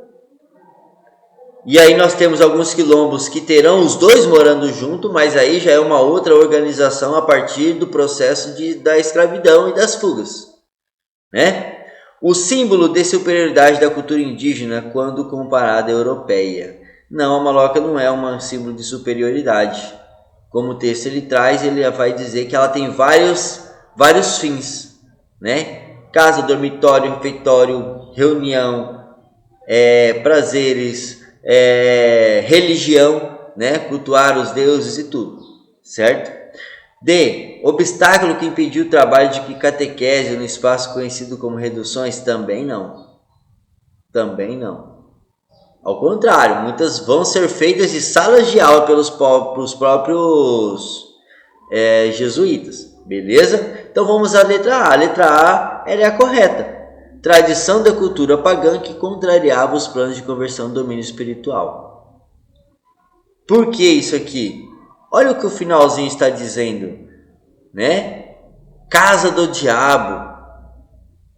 E aí nós temos alguns quilombos que terão os dois morando junto, mas aí já é uma outra organização a partir do processo da escravidão e das fugas, né? O símbolo de superioridade da cultura indígena quando comparada à europeia. Não, a maloca não é um símbolo de superioridade. Como o texto ele traz, ele vai dizer que ela tem vários fins, né? Casa, dormitório, refeitório, reunião, prazeres, religião, né? Cultuar os deuses e tudo, certo? D. Obstáculo que impediu o trabalho de catequese no espaço conhecido como reduções? Também não. Também não. Ao contrário, muitas vão ser feitas de salas de aula pelos próprios jesuítas. Beleza? Então vamos à letra A. A letra A era a correta. Tradição da cultura pagã que contrariava os planos de conversão do domínio espiritual. Por que isso aqui? Olha o que o finalzinho está dizendo, né? Casa do diabo,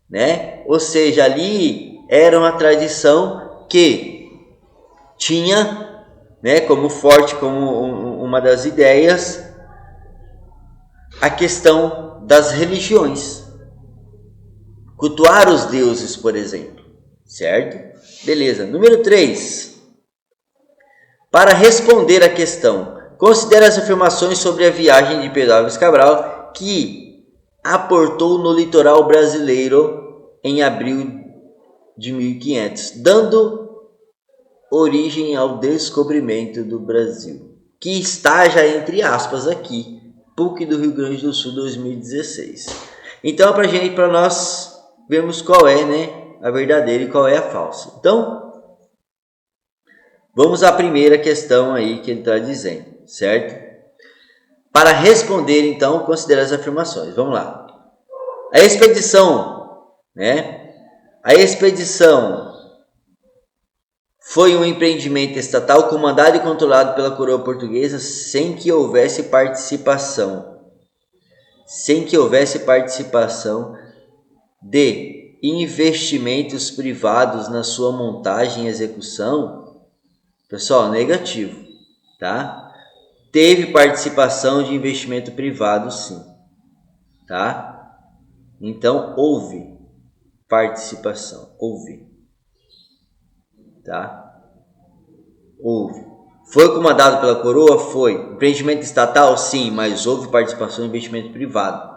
né? Ou seja, ali era uma tradição que tinha, né, como forte, como uma das ideias, a questão das religiões. Cultuar os deuses, por exemplo, certo? Beleza. Número 3. Para responder à questão, considere as afirmações sobre a viagem de Pedro Álvares Cabral que aportou no litoral brasileiro em abril de 1500, dando origem ao descobrimento do Brasil, que está já entre aspas aqui, PUC do Rio Grande do Sul 2016. Então, para nós vermos qual é, né, a verdadeira e qual é a falsa. Então, vamos à primeira questão aí que ele está dizendo, certo? Para responder, então, considere as afirmações. Vamos lá. A expedição, né? A expedição foi um empreendimento estatal comandado e controlado pela coroa portuguesa sem que houvesse participação. De investimentos privados na sua montagem e execução. Pessoal, negativo, tá? Teve participação de investimento privado, sim, tá? Então, houve participação, tá? Houve. Foi comandado pela coroa? Foi. Empreendimento estatal? Sim, mas houve participação de investimento privado,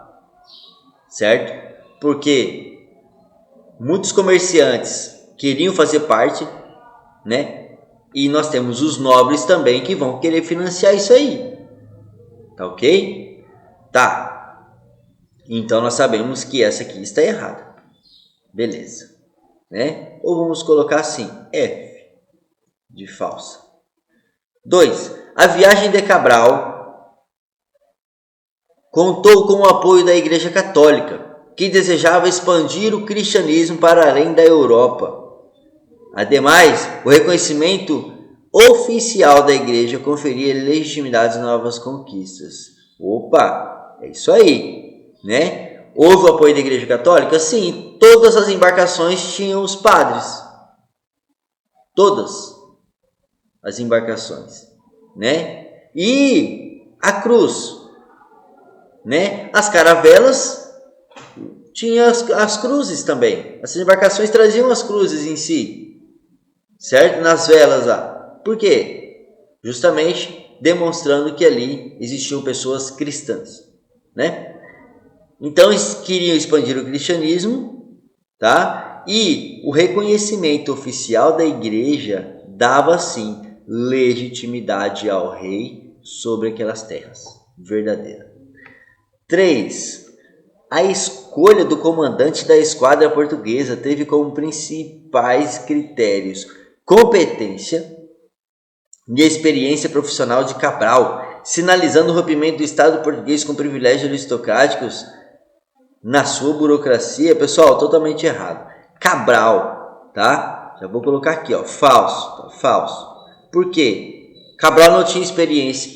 certo? Porque muitos comerciantes queriam fazer parte, né? E nós temos os nobres também que vão querer financiar isso aí. Tá ok? Tá. Então nós sabemos que essa aqui está errada. Beleza. Né? Ou vamos colocar assim, F de falsa. 2. A viagem de Cabral contou com o apoio da Igreja Católica, que desejava expandir o cristianismo para além da Europa. Ademais, o reconhecimento oficial da Igreja conferia legitimidade às novas conquistas. Opa, é isso aí, né? Houve o apoio da Igreja Católica? Sim, todas as embarcações tinham os padres. Todas as embarcações, né? E a cruz, né? As caravelas tinham as cruzes também. As embarcações traziam as cruzes em si, certo? Nas velas lá. Por quê? Justamente demonstrando que ali existiam pessoas cristãs, né? Então eles queriam expandir o cristianismo, tá? E o reconhecimento oficial da igreja dava sim legitimidade ao rei sobre aquelas terras. Verdadeira. 3. A escolha do comandante da esquadra portuguesa teve como principais critérios competência e experiência profissional de Cabral, sinalizando o rompimento do Estado português com privilégios aristocráticos. na sua burocracia, pessoal, totalmente errado. Cabral, tá? Já vou colocar aqui, ó, falso, tá? Falso. Por quê? Cabral não tinha experiência,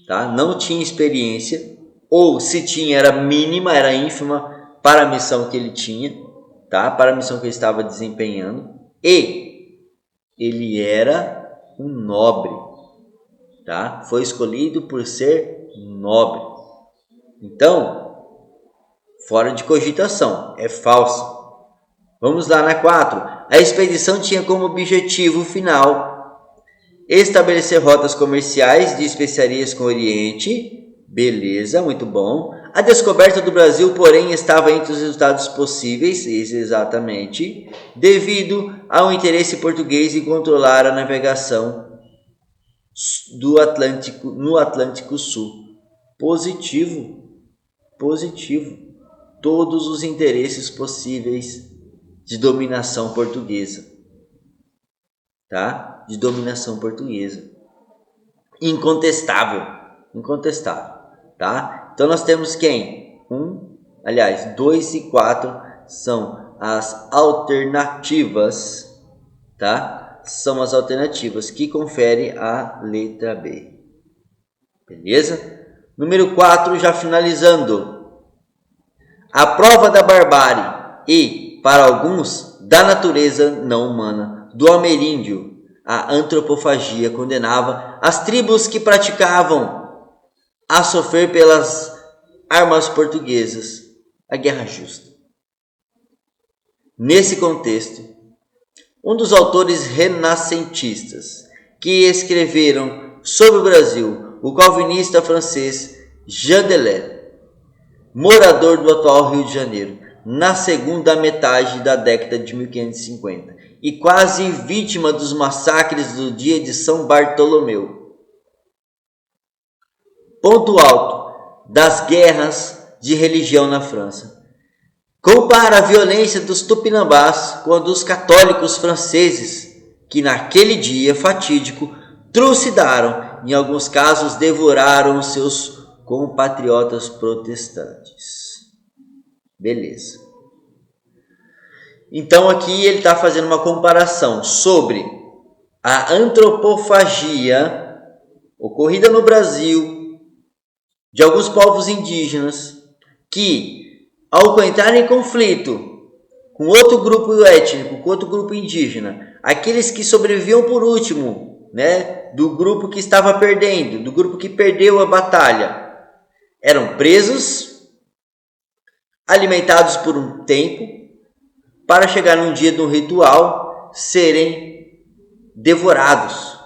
tá? Não tinha experiência, ou se tinha era mínima, era ínfima para a missão que ele tinha, tá? Para a missão que ele estava desempenhando, e ele era um nobre, tá? Foi escolhido por ser nobre. Então, fora de cogitação, é falsa. Vamos lá na 4. A expedição tinha como objetivo final estabelecer rotas comerciais de especiarias com o Oriente. Beleza, muito bom. A descoberta do Brasil, porém, estava entre os resultados possíveis, exatamente, devido ao interesse português em controlar a navegação do Atlântico, no Atlântico Sul. Positivo, positivo. Todos os interesses possíveis de dominação portuguesa, tá? De dominação portuguesa. Incontestável, incontestável, tá? Então nós temos quem? 2 e 4 são as alternativas, tá? São as alternativas que confere a letra B. Beleza? Número 4, já finalizando. A prova da barbárie e, para alguns, da natureza não humana do ameríndio, a antropofagia condenava as tribos que praticavam a sofrer pelas armas portuguesas a guerra justa. Nesse contexto, um dos autores renascentistas que escreveram sobre o Brasil, o calvinista francês Jean Delet, morador do atual Rio de Janeiro, na segunda metade da década de 1550 e quase vítima dos massacres do dia de São Bartolomeu. Ponto alto das guerras de religião na França. Compara a violência dos tupinambás com a dos católicos franceses, que naquele dia fatídico trucidaram, em alguns casos devoraram os seus compatriotas protestantes. Beleza. Então aqui ele está fazendo uma comparação sobre a antropofagia ocorrida no Brasil de alguns povos indígenas que, ao entrar em conflito com outro grupo étnico, com outro grupo indígena, aqueles que sobreviviam por último, né, do grupo que estava perdendo, do grupo que perdeu a batalha, eram presos, alimentados por um tempo, para chegar num dia do ritual, serem devorados.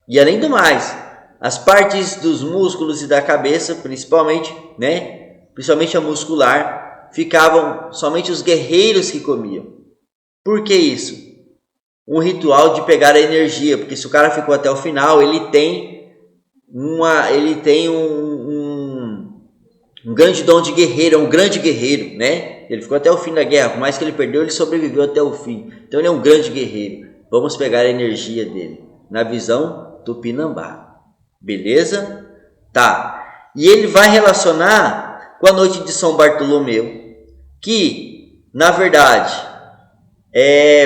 E além do mais, as partes dos músculos e da cabeça, principalmente, né, principalmente a muscular, ficavam somente os guerreiros que comiam. Por que isso? Um ritual de pegar a energia, porque se o cara ficou até o final, ele tem um grande dom de guerreiro, é um grande guerreiro, né? Ele ficou até o fim da guerra, por mais que ele perdeu, ele sobreviveu até o fim. Então ele é um grande guerreiro. Vamos pegar a energia dele, na visão Tupinambá. Beleza? Tá. E ele vai relacionar com a noite de São Bartolomeu, que, na verdade,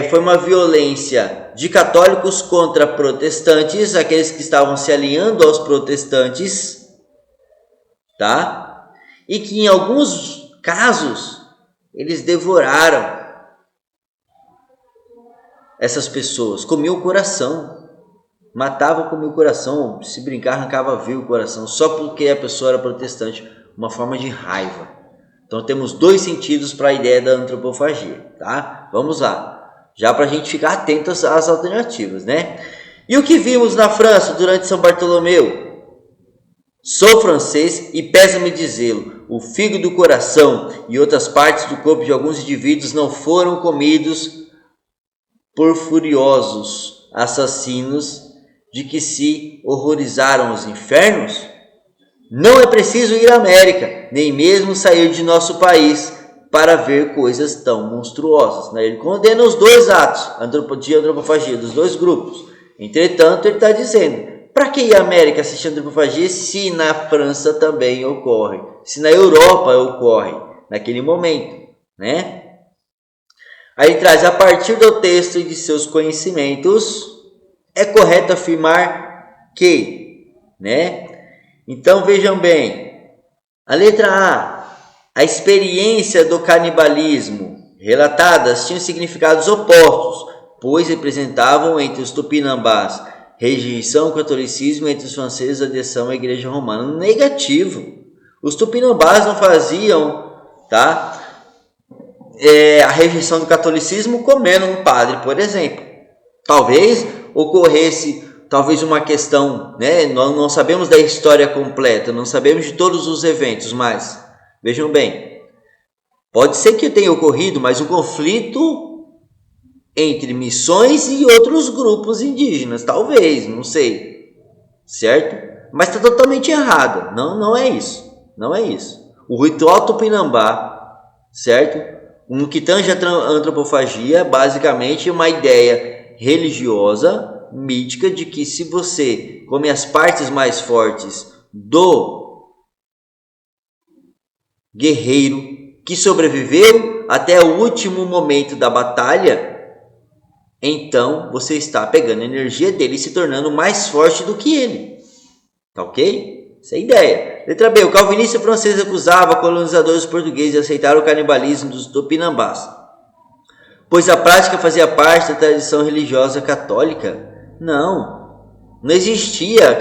foi uma violência de católicos contra protestantes, aqueles que estavam se alinhando aos protestantes, tá? E que em alguns casos eles devoraram essas pessoas, comiam o coração, matavam, comiam o coração, se brincar arrancava vivo o coração, só porque a pessoa era protestante, uma forma de raiva. Então temos dois sentidos para a ideia da antropofagia, tá? Vamos lá, já para a gente ficar atento às alternativas, né? E o que vimos na França durante São Bartolomeu? Sou francês e pesa-me dizê-lo, o fígado do coração e outras partes do corpo de alguns indivíduos não foram comidos por furiosos assassinos de que se horrorizaram os infernos? Não é preciso ir à América, nem mesmo sair de nosso país para ver coisas tão monstruosas. Ele condena os dois atos de antropofagia dos dois grupos. Entretanto, ele está dizendo, Para que ir à América assistir antropofagia se na França também ocorre? Se na Europa ocorre naquele momento, né? Aí traz, a partir do texto e de seus conhecimentos, é correto afirmar que, né? Então vejam bem, a letra a experiência do canibalismo relatadas tinham significados opostos, pois representavam entre os tupinambás rejeição ao catolicismo, entre os franceses adesão à igreja romana. Negativo. Os tupinambás não faziam, tá? A rejeição do catolicismo comendo um padre, por exemplo. Talvez ocorresse uma questão, né? Nós não sabemos da história completa, não sabemos de todos os eventos, mas vejam bem, pode ser que tenha ocorrido, mas um conflito entre missões e outros grupos indígenas, talvez, não sei, certo? Mas está totalmente errado, não é isso, não é isso. O ritual tupinambá, certo? No que tange a antropofagia, basicamente uma ideia religiosa, mítica, de que se você come as partes mais fortes do guerreiro que sobreviveu até o último momento da batalha, então você está pegando a energia dele e se tornando mais forte do que ele. Tá ok? Essa é a ideia. Letra B. O calvinista francês acusava colonizadores portugueses de aceitar o canibalismo dos tupinambás, pois a prática fazia parte da tradição religiosa católica. Não existia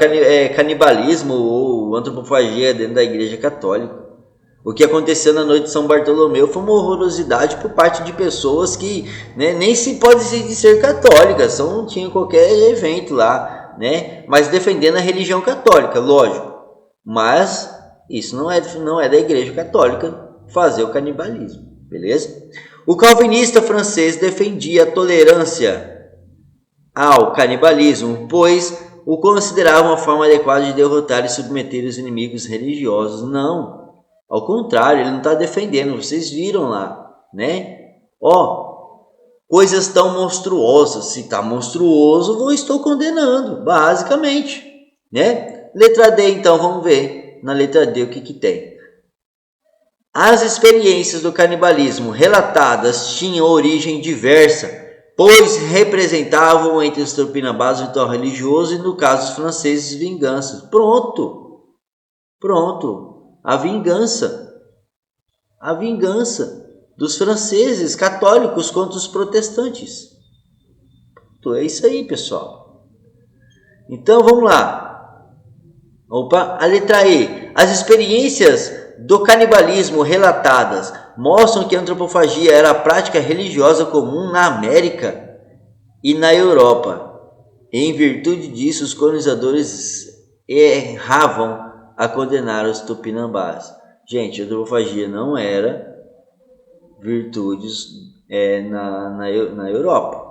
canibalismo ou antropofagia dentro da igreja católica. O que aconteceu na noite de São Bartolomeu foi uma horrorosidade por parte de pessoas que, né, nem se pode ser católicas, tinha qualquer evento lá, né, mas defendendo a religião católica, lógico. Mas isso não é da igreja católica fazer o canibalismo, beleza? O calvinista francês defendia a tolerância ao canibalismo, pois o considerava uma forma adequada de derrotar e submeter os inimigos religiosos. Não. Ao contrário, ele não está defendendo, vocês viram lá, né? Coisas tão monstruosas, se está monstruoso, eu estou condenando, basicamente, né? Letra D, então, vamos ver na letra D o que tem. As experiências do canibalismo relatadas tinham origem diversa, pois representavam entre os tupinambás o ritual religioso e, no caso dos franceses, vingança. Pronto. A vingança dos franceses católicos contra os protestantes. É isso aí, pessoal. Então, vamos lá. A letra E. As experiências do canibalismo relatadas mostram que a antropofagia era a prática religiosa comum na América e na Europa. Em virtude disso, os colonizadores erravam a condenar os tupinambás. Gente, a antropofagia não era virtudes na Europa,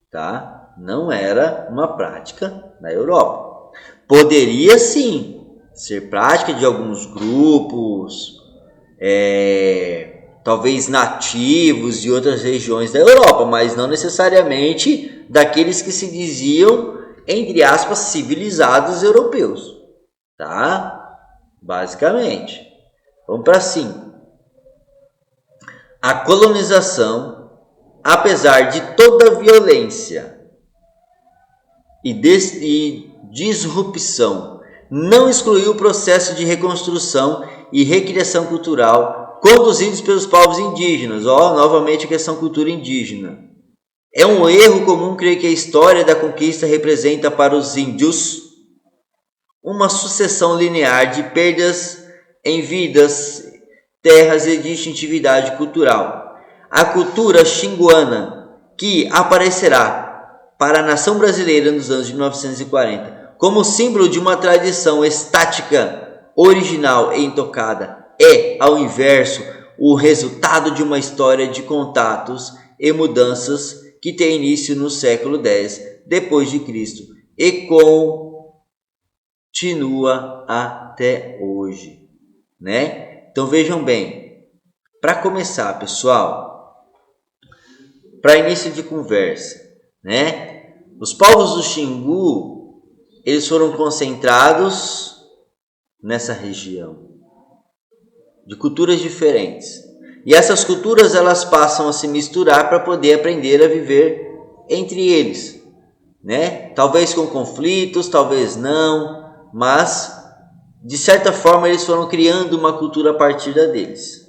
tá? Não era uma prática na Europa. Poderia sim ser prática de alguns grupos, talvez nativos de outras regiões da Europa, mas não necessariamente daqueles que se diziam, entre aspas, civilizados europeus. Tá? Basicamente. Vamos para 5. A colonização, apesar de toda a violência e disrupção, não excluiu o processo de reconstrução e recriação cultural conduzidos pelos povos indígenas. Novamente a questão cultura indígena. É um erro comum crer que a história da conquista representa para os índios uma sucessão linear de perdas em vidas, terras e distintividade cultural. A cultura xinguana, que aparecerá para a nação brasileira nos anos de 1940 como símbolo de uma tradição estática, original e intocada, é, ao inverso, o resultado de uma história de contatos e mudanças que tem início no século X depois de Cristo e continua até hoje, né? Então vejam bem, para começar, pessoal, para início de conversa, né? Os povos do Xingu, eles foram concentrados nessa região, de culturas diferentes. E essas culturas elas passam a se misturar para poder aprender a viver entre eles, né? Talvez com conflitos, talvez não, mas de certa forma eles foram criando uma cultura a partir deles,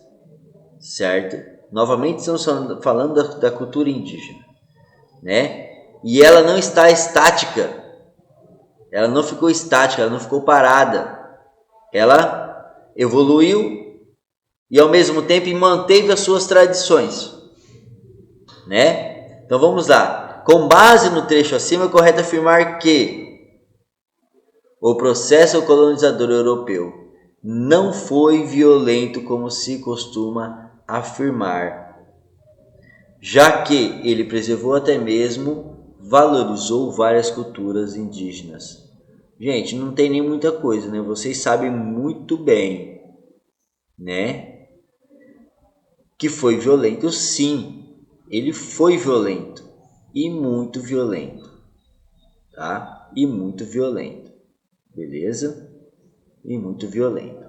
certo? Novamente estamos falando da cultura indígena, né? E ela não está estática, ela não ficou estática, ela não ficou parada, ela evoluiu e ao mesmo tempo manteve as suas tradições, né? Então vamos lá. Com base no trecho acima, é correto afirmar que o processo colonizador europeu não foi violento como se costuma afirmar, já que ele preservou até mesmo valorizou várias culturas indígenas. Gente, não tem nem muita coisa, né? Vocês sabem muito bem, né? Que foi violento, sim. Ele foi violento. E muito violento. Tá? E muito violento. Beleza? E muito violento.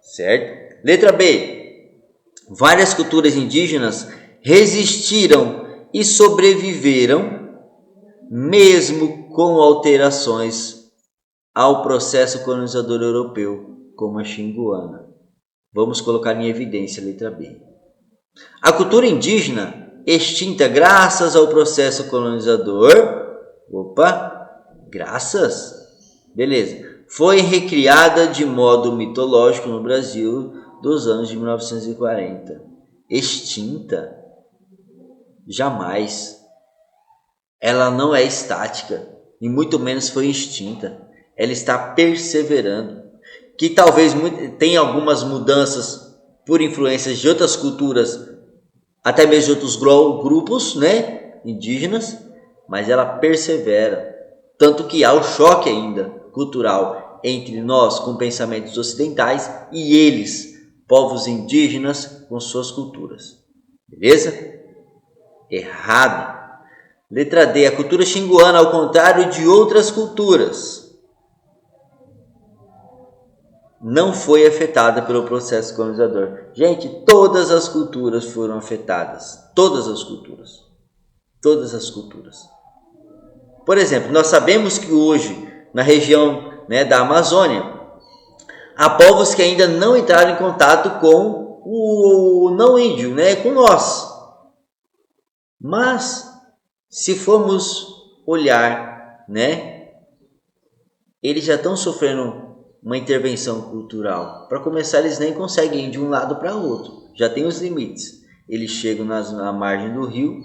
Certo? Letra B. Várias culturas indígenas resistiram e sobreviveram mesmo com alterações ao processo colonizador europeu, como a xinguana. Vamos colocar em evidência a letra B. A cultura indígena, extinta graças ao processo colonizador, graças, beleza, foi recriada de modo mitológico no Brasil dos anos de 1940. Extinta? Jamais. Ela não é estática, e muito menos foi extinta. Ela está perseverando. Que talvez tenha algumas mudanças por influências de outras culturas, até mesmo de outros grupos, né, indígenas, mas ela persevera. Tanto que há o choque ainda cultural entre nós com pensamentos ocidentais e eles, povos indígenas, com suas culturas. Beleza? Errado. Letra D. A cultura xinguana, ao contrário de outras culturas, não foi afetada pelo processo colonizador. Gente, todas as culturas foram afetadas. Todas as culturas. Todas as culturas. Por exemplo, nós sabemos que hoje, na região, né, da Amazônia, há povos que ainda não entraram em contato com o não índio, né, com nós. Mas, se formos olhar, né, eles já estão sofrendo uma intervenção cultural. Para começar, eles nem conseguem ir de um lado para o outro. Já tem os limites. Eles chegam na margem do rio,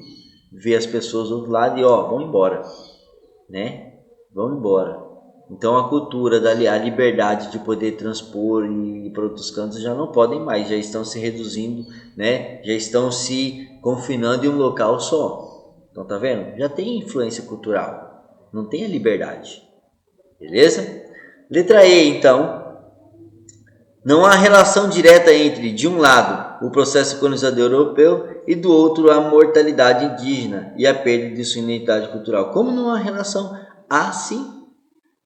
vê as pessoas do outro lado e vão embora, né? Vão embora. Então a cultura a liberdade de poder transpor e ir para outros cantos já não podem mais, já estão se reduzindo, né? Já estão se confinando em um local só. Então tá vendo? Já tem influência cultural, não tem a liberdade. Beleza? Letra E, então. Não há relação direta entre, de um lado, o processo colonizador europeu e do outro, a mortalidade indígena e a perda de sua identidade cultural. Como não há relação? Há sim.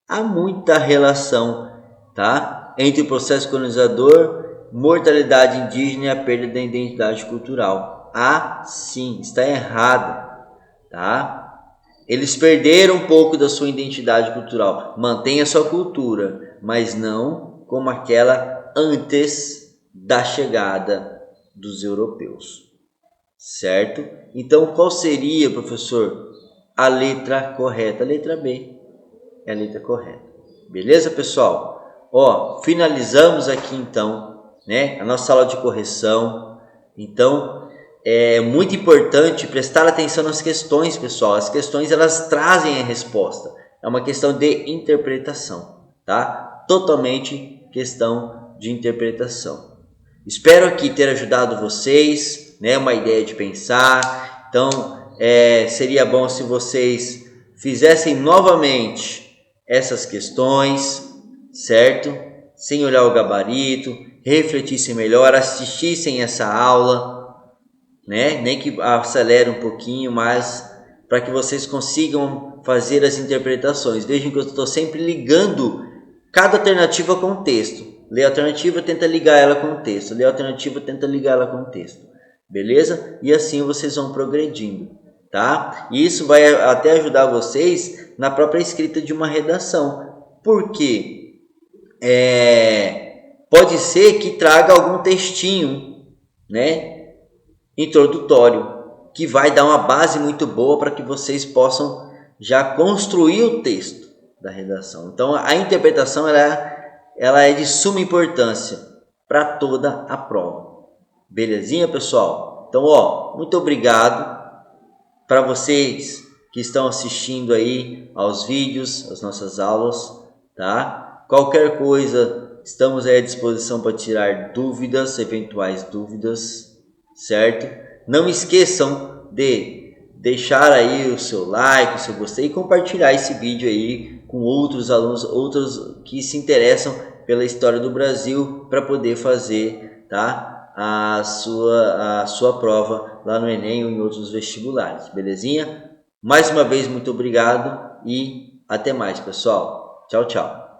Há muita relação, tá? Entre o processo colonizador, mortalidade indígena e a perda da identidade cultural. Há sim. Está errado, tá? Eles perderam um pouco da sua identidade cultural. Mantém a sua cultura, mas não como aquela antes da chegada dos europeus. Certo? Então, qual seria, professor, a letra correta? A letra B é a letra correta. Beleza, pessoal? Finalizamos aqui, então, né, a nossa aula de correção. Então, é muito importante prestar atenção nas questões, pessoal. As questões, elas trazem a resposta. É uma questão de interpretação, tá? Totalmente questão de interpretação. Espero aqui ter ajudado vocês, né? Uma ideia de pensar. Então, seria bom se vocês fizessem novamente essas questões, certo? Sem olhar o gabarito, refletissem melhor, assistissem essa aula, né? Nem que acelere um pouquinho, mas para que vocês consigam fazer as interpretações. Vejam que eu estou sempre ligando cada alternativa com o texto. Lê a alternativa, tenta ligar ela com o texto. Lê a alternativa, tenta ligar ela com o texto. Beleza? E assim vocês vão progredindo, tá? E isso vai até ajudar vocês na própria escrita de uma redação. Porque pode ser que traga algum textinho, né, introdutório, que vai dar uma base muito boa para que vocês possam já construir o texto da redação. Então a interpretação ela é de suma importância para toda a prova. Belezinha, pessoal? Então, muito obrigado para vocês que estão assistindo aí aos vídeos, às nossas aulas, tá? Qualquer coisa, estamos aí à disposição para tirar dúvidas, eventuais dúvidas, certo? Não esqueçam de deixar aí o seu like, o seu gostei e compartilhar esse vídeo aí com outros alunos, outros que se interessam pela história do Brasil para poder fazer, tá? A sua prova lá no Enem ou em outros vestibulares, belezinha? Mais uma vez, muito obrigado e até mais, pessoal. Tchau, tchau.